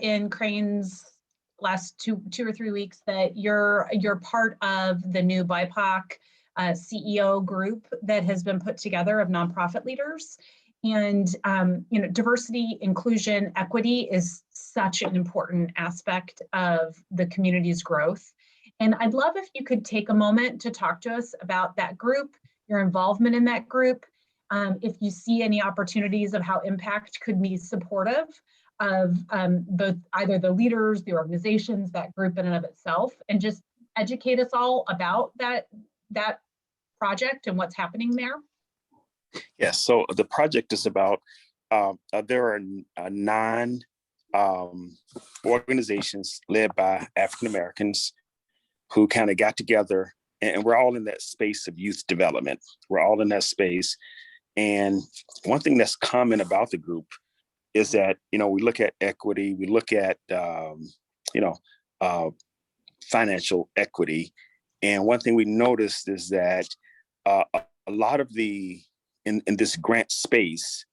in Crane's last two or three weeks that you're part of the new BIPOC CEO group that has been put together of nonprofit leaders. And diversity, inclusion, equity is such an important aspect of the community's growth. And I'd love if you could take a moment to talk to us about that group, your involvement in that group, if you see any opportunities of how Impact could be supportive of both either the leaders, the organizations, that group in and of itself, and just educate us all about that project and what's happening there. Yes, so the project is about, there are 9 organizations led by African Americans who kind of got together, and we're all in that space of youth development. We're all in that space. And one thing that's common about the group is that, we look at equity, we look at, financial equity. And one thing we noticed is that a lot of in this grant space,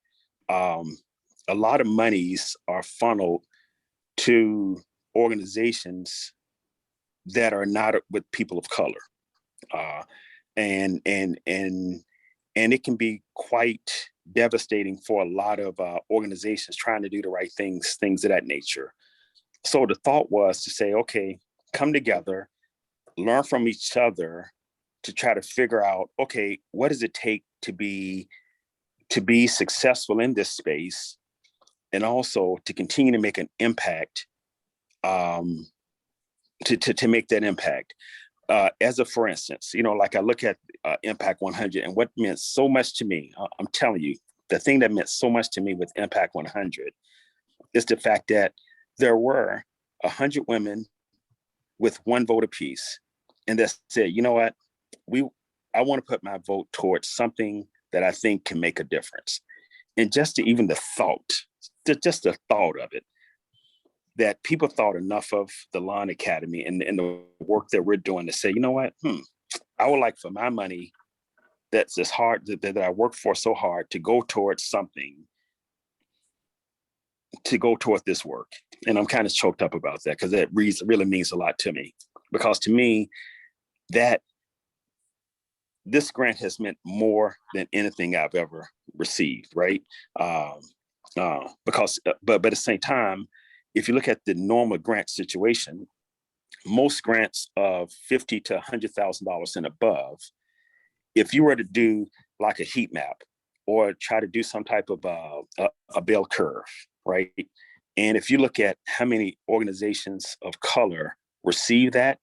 a lot of monies are funneled to organizations that are not with people of color. And it can be quite devastating for a lot of organizations trying to do the right things of that nature. So the thought was to say, okay, come together, learn from each other to try to figure out, okay, what does it take to be successful in this space, and also to continue to make an impact, to make that impact. As a for instance, like I look at Impact100 and what meant so much to me. I'm telling you, the thing that meant so much to me with Impact100 is the fact that there were 100 women with 1 vote apiece, and that said, you know what, I want to put my vote towards something that I think can make a difference. And just the thought of it, that people thought enough of the Lawn Academy and the work that we're doing to say, you know what, I would like for my money that's as hard, that I worked for so hard, to go towards something, to go toward this work. And I'm kind of choked up about that because that really means a lot to me. Because to me, that this grant has meant more than anything I've ever received, right? Because, but at the same time, if you look at the normal grant situation, most grants of $50,000 to $100,000 and above, if you were to do like a heat map or try to do some type of a bell curve, right? And if you look at how many organizations of color receive that,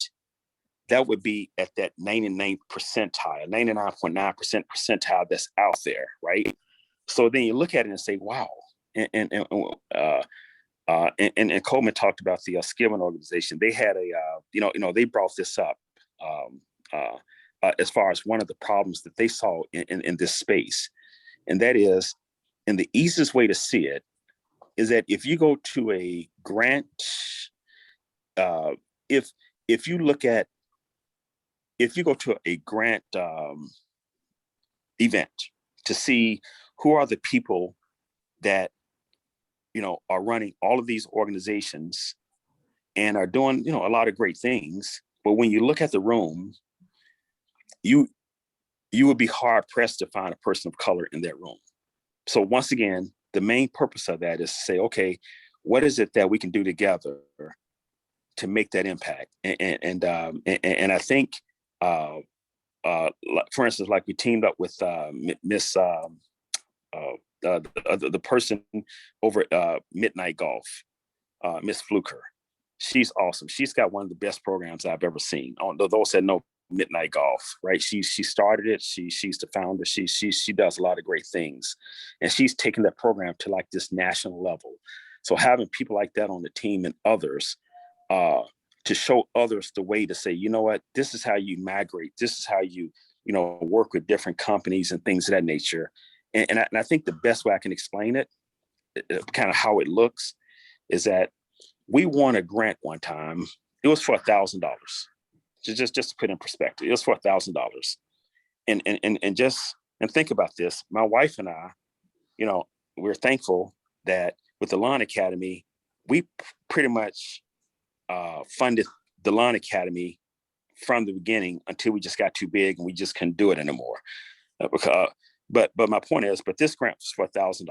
that would be at that 99th percentile, 99.9% percentile that's out there, right? So then you look at it and say, wow. And Coleman talked about the Skillman organization. They had they brought this up as far as one of the problems that they saw in this space. And that is, and the easiest way to see it is that if you go to a grant, if you go to a grant event to see who are the people that are running all of these organizations and are doing, a lot of great things. But when you look at the room, you would be hard pressed to find a person of color in that room. So once again, the main purpose of that is to say, okay, what is it that we can do together to make that impact? And I think, for instance, like we teamed up with Miss the person over at Midnight Golf, Miss Fluker. She's awesome. She's got one of the best programs I've ever seen. Those that know Midnight Golf, right? She started it. She's the founder. She does a lot of great things, and she's taken that program to like this national level. So having people like that on the team and others to show others the way to say, you know what, this is how you migrate. This is how you work with different companies and things of that nature. And I think the best way I can explain it, kind of how it looks, is that we won a grant one time. It was for $1,000. Just to put in perspective, it was for $1,000. And think about this. My wife and I, we're thankful that with the Lawn Academy, we pretty much funded the Lawn Academy from the beginning until we just got too big and we just couldn't do it anymore. But my point is, but this grant was for $1,000.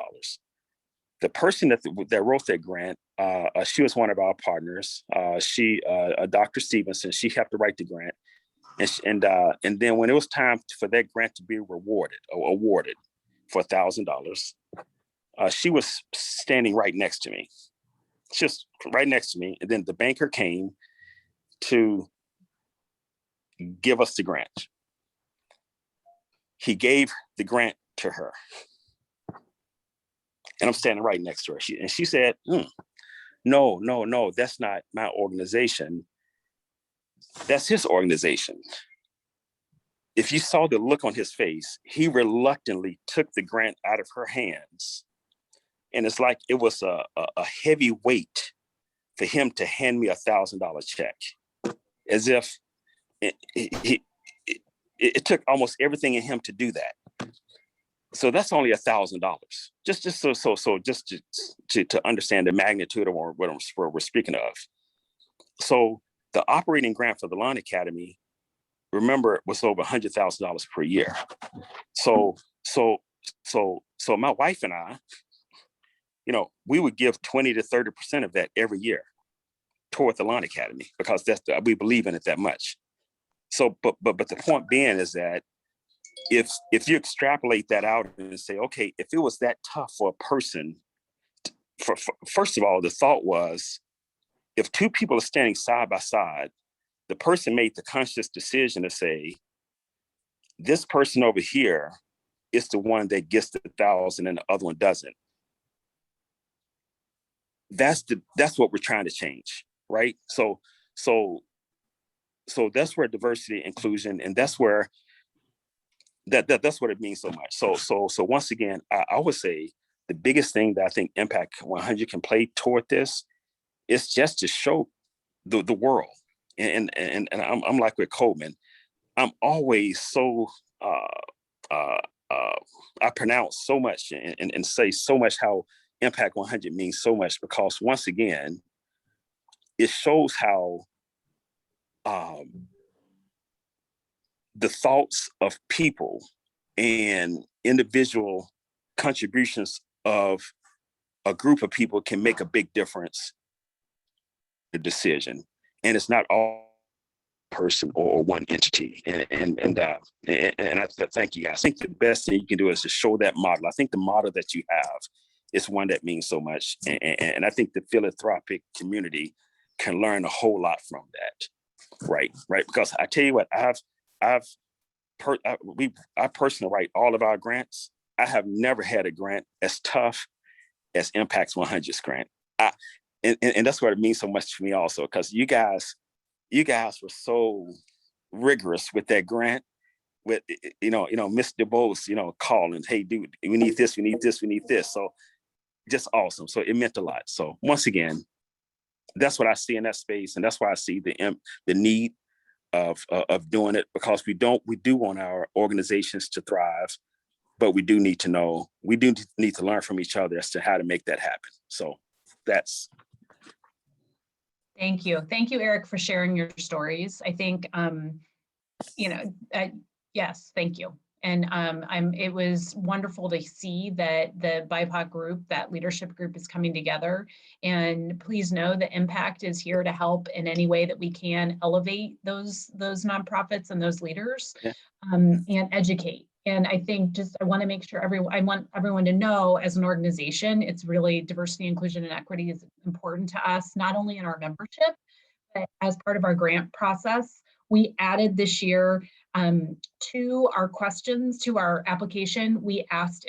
The person that wrote that grant, she was one of our partners. Dr. Stevenson, she helped to write the grant. And then when it was time for that grant to be awarded for $1,000, she was standing right next to me, just right next to me. And then the banker came to give us the grant. He gave the grant to her. And I'm standing right next to her. She said, no, that's not my organization. That's his organization. If you saw the look on his face, he reluctantly took the grant out of her hands. And it's like it was a heavy weight for him to hand me $1,000 check, as if it took almost everything in him to do that. So that's only $1,000. Just to understand the magnitude of what we're speaking of. So the operating grant for the Lawn Academy, remember, was over $100,000 per year. So my wife and I, we would give 20 to 30% of that every year toward the Lawn Academy, because we believe in it that much. So, but the point being is that if you extrapolate that out and say, okay, if it was that tough for a person, first of all, the thought was, if two people are standing side by side, the person made the conscious decision to say, this person over here is the one that gets the 1,000 and the other one doesn't. That's what we're trying to change, right? So that's where diversity, inclusion, and that's where that's what it means so much. So once again, I would say the biggest thing that I think Impact 100 can play toward this is just to show the world. And I'm like with Coleman, I'm always so I pronounce so much and say so much how Impact 100 means so much, because once again, it shows how the thoughts of people and individual contributions of a group of people can make a big difference in the decision. And it's not all person or one entity. And I thank you guys. I think the best thing you can do is to show that model. I think the model that you have is one that means so much. And I think the philanthropic community can learn a whole lot from that. Right. Because I tell you what, I personally write all of our grants. I have never had a grant as tough as Impact 100's grant. And that's what it means so much to me also, because you guys were so rigorous with that grant, with, Mr. DeBose, calling, hey, dude, we need this, we need this, we need this. So just awesome. So it meant a lot. So once again, that's what I see in that space. And that's why I see the need of doing it, because we do want our organizations to thrive, but we do need to learn from each other as to how to make that happen. So that's. Thank you, Eric, for sharing your stories. I think, yes, thank you. And it was wonderful to see that the BIPOC group, that leadership group, is coming together. And please know that Impact is here to help in any way that we can elevate those nonprofits and those leaders, and educate. And I think I want to make sure I want everyone to know, as an organization, it's really diversity, inclusion, and equity is important to us, not only in our membership, but as part of our grant process. We added this year to our questions, to our application, we asked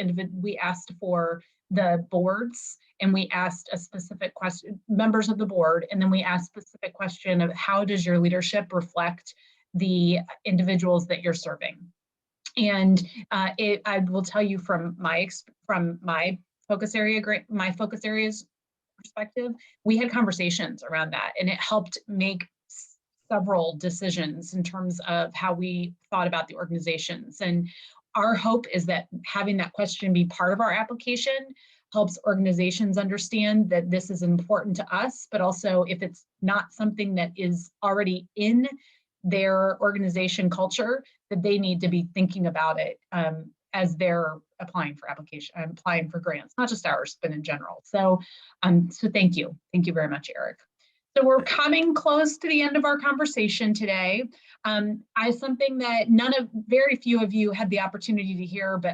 for the boards, and we asked a specific question, members of the board, and then we asked a specific question of how does your leadership reflect the individuals that you're serving. And I will tell you from my focus areas perspective, we had conversations around that, and it helped make several decisions in terms of how we thought about the organizations. And our hope is that having that question be part of our application helps organizations understand that this is important to us, but also if it's not something that is already in their organization culture, that they need to be thinking about it as they're applying for grants, not just ours, but in general. So, so thank you very much, Eric. So we're coming close to the end of our conversation today. Something that very few of you had the opportunity to hear, but